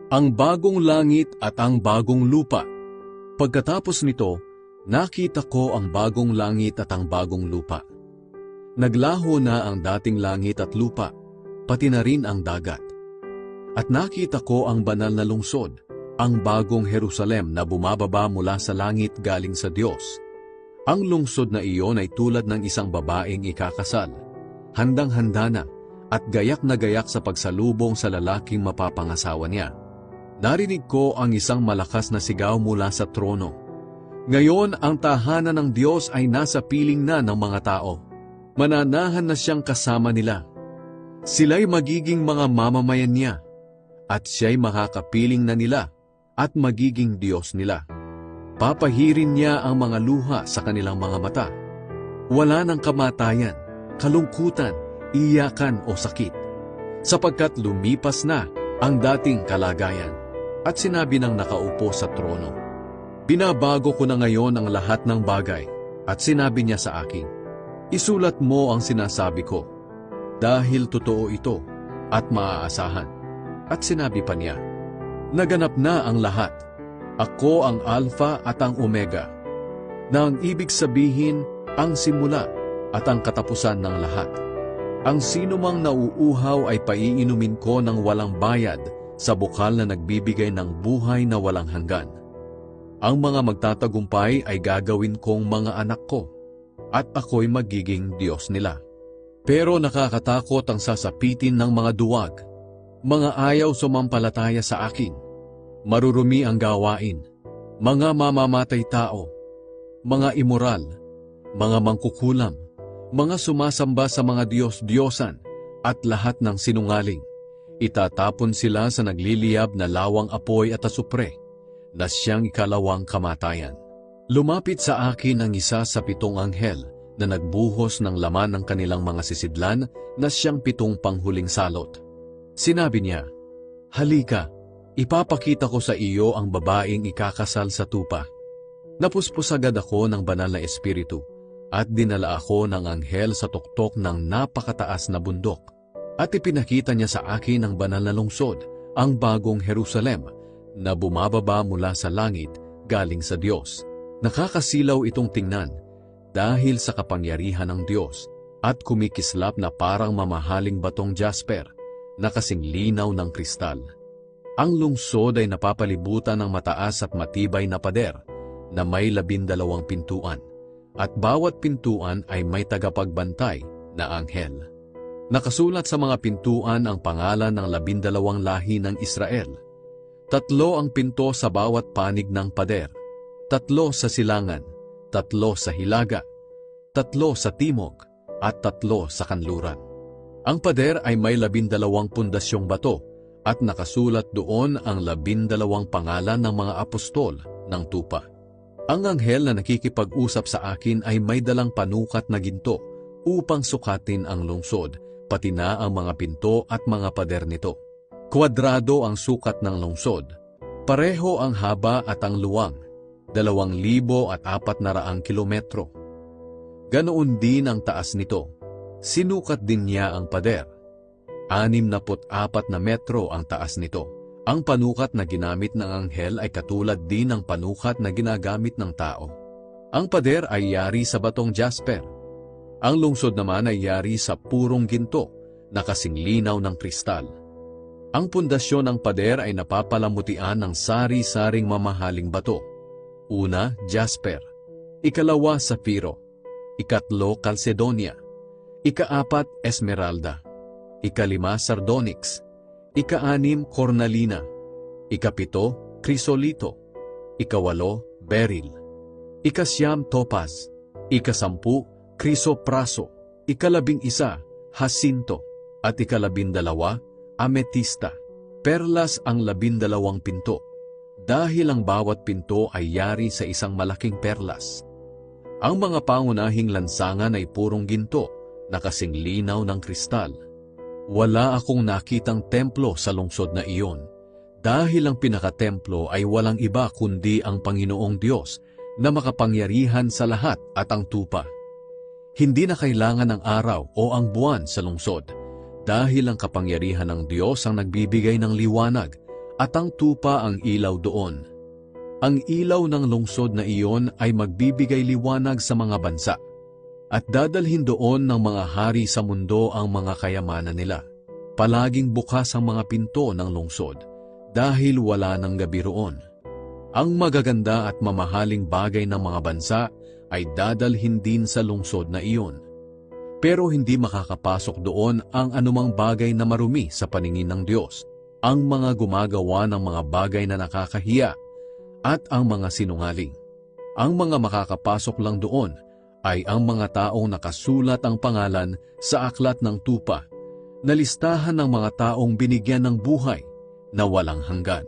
ang bagong langit at ang bagong lupa. Pagkatapos nito, nakita ko ang bagong langit at ang bagong lupa. Naglaho na ang dating langit at lupa, pati na rin ang dagat. At nakita ko ang banal na lungsod, ang bagong Jerusalem na bumababa mula sa langit galing sa Diyos. Ang lungsod na iyon ay tulad ng isang babaeng ikakasal, handang-handa na, at gayak na gayak sa pagsalubong sa lalaking mapapangasawa niya. Narinig ko ang isang malakas na sigaw mula sa trono. Ngayon ang tahanan ng Diyos ay nasa piling na ng mga tao. Mananahan na siyang kasama nila. Sila'y magiging mga mamamayan niya, at siya'y makakapiling na nila, at magiging Diyos nila. Papahirin niya ang mga luha sa kanilang mga mata. Wala ng kamatayan, kalungkutan, iyakan o sakit, sapagkat lumipas na ang dating kalagayan. At sinabi ng nakaupo sa trono, binabago ko na ngayon ang lahat ng bagay. At sinabi niya sa akin, isulat mo ang sinasabi ko, dahil totoo ito at maaasahan. At sinabi pa niya, naganap na ang lahat. Ako ang Alpha at ang Omega, na ang ibig sabihin ang simula at ang katapusan ng lahat. Ang sinumang nauuhaw ay paiinumin ko ng walang bayad sa bukal na nagbibigay ng buhay na walang hanggan. Ang mga magtatagumpay ay gagawin kong mga anak ko, at ako'y magiging Diyos nila. Pero nakakatakot ang sasapitin ng mga duwag, mga ayaw sumampalataya sa akin, marurumi ang gawain, mga mamamatay tao, mga imoral, mga mangkukulam, mga sumasamba sa mga Diyos-Diyosan, at lahat ng sinungaling. Itatapon sila sa nagliliyab na lawang apoy at asupre, na siyang ikalawang kamatayan. Lumapit sa akin ang isa sa 7 anghel na nagbuhos ng laman ng kanilang mga sisidlan na siyang 7 panghuling salot. Sinabi niya, halika, ipapakita ko sa iyo ang babaeng ikakasal sa tupa. Napuspos agad ako ng banal na espiritu, at dinala ako ng anghel sa tuktok ng napakataas na bundok. At ipinakita niya sa akin ang banal na lungsod, ang bagong Jerusalem, na bumababa mula sa langit galing sa Diyos. Nakakasilaw itong tingnan, dahil sa kapangyarihan ng Diyos, at kumikislap na parang mamahaling batong jasper, na kasing linaw ng kristal. Ang lungsod ay napapalibutan ng mataas at matibay na pader, na may 12 pintuan, at bawat pintuan ay may tagapagbantay na anghel. Nakasulat sa mga pintuan ang pangalan ng 12 lahi ng Israel. 3 ang pinto sa bawat panig ng pader, 3 sa silangan, 3 sa hilaga, 3 sa timog, at 3 sa kanluran. Ang pader ay may 12 pundasyong bato, at nakasulat doon ang 12 pangalan ng mga apostol ng tupa. Ang anghel na nakikipag-usap sa akin ay may dalang panukat na ginto upang sukatin ang lungsod, pati na ang mga pinto at mga pader nito. Kwadrado ang sukat ng lungsod. Pareho ang haba at ang luwang, 2,400 kilometro. Ganoon din ang taas nito. Sinukat din niya ang pader. 64 na metro ang taas nito. Ang panukat na ginamit ng anghel ay katulad din ng panukat na ginagamit ng tao. Ang pader ay yari sa batong jasper. Ang lungsod naman ay yari sa purong ginto, na kasing linaw ng kristal. Ang pundasyon ng pader ay napapalamutian ng sari-saring mamahaling bato. Una, jasper. Ikalawa, safiro. Ikatlo, calcedonia. Ika-4, esmeralda. Ika-5, sardonyx. Ika-6, cornalina. Ika-7, krisolito. Ika-8, beryl. Ika-9, topaz. Ika-10, krisopraso. Ika-11, jacinto. At ika-12, ametista. Perlas ang 12 pinto, dahil ang bawat pinto ay yari sa isang malaking perlas. Ang mga pangunahing lansangan ay purong ginto, na kasing linaw ng kristal. Wala akong nakitang templo sa lungsod na iyon, dahil ang pinakatemplo ay walang iba kundi ang Panginoong Diyos, na makapangyarihan sa lahat at ang tupa. Hindi na kailangan ng araw o ang buwan sa lungsod, dahil ang kapangyarihan ng Diyos ang nagbibigay ng liwanag, at ang tupa ang ilaw doon. Ang ilaw ng lungsod na iyon ay magbibigay liwanag sa mga bansa, at dadalhin doon ng mga hari sa mundo ang mga kayamanan nila. Palaging bukas ang mga pinto ng lungsod, dahil wala ng gabi roon. Ang magaganda at mamahaling bagay ng mga bansa ay dadalhin din sa lungsod na iyon. Pero hindi makakapasok doon ang anumang bagay na marumi sa paningin ng Diyos, ang mga gumagawa ng mga bagay na nakakahiya, at ang mga sinungaling. Ang mga makakapasok lang doon ay ang mga taong nakasulat ang pangalan sa aklat ng tupa, na listahan ng mga taong binigyan ng buhay na walang hanggan.